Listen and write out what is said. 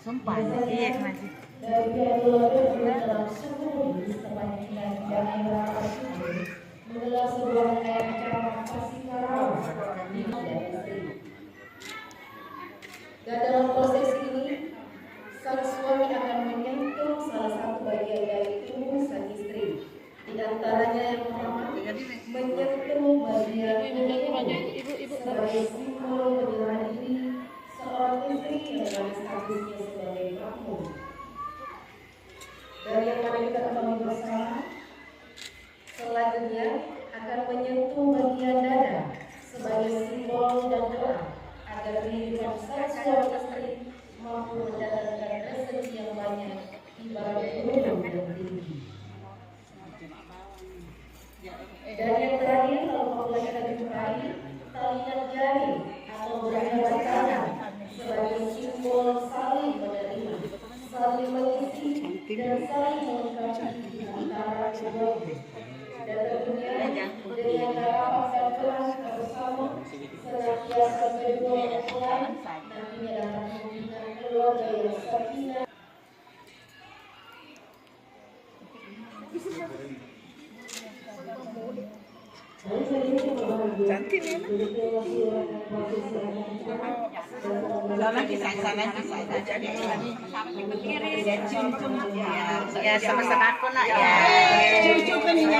Sumpah, iya masih. Dari pihak keluarga dalam syukur sepanjang jalan menggelar sebuah rangkaian acara kasih karawang di dan istri. Dan dalam proses ini, sang suami akan menyentuh salah satu bagian dari tubuh sang istri. Di antaranya yang pertama, menyentuh bagian tubuh sebagai simbol penyerahan diri seorang istri yang dalam statusnya sebagai makmum. Dan yang mana kita ketahui bersama, selanjutnya akan menyentuh bagian dada sebagai simbol dan doa agar kehidupan seksual istri mampu mendatangkan rezeki yang banyak di balik gunung dan tinggi. Dan yang terakhir, kalau kita jumpai talian jari atau berjabat tangan sebagai simbol saling menerima, saling mengisi dan saling melengkapi di antara keduanya. Dan tentunya dengan harapan dan doa kita bersama senantiasa kedua mempelai nantinya dapat membina keluarga yang sakinah. Cantik nih. Ya sama-sama aku nak ya. Cucu kan ini.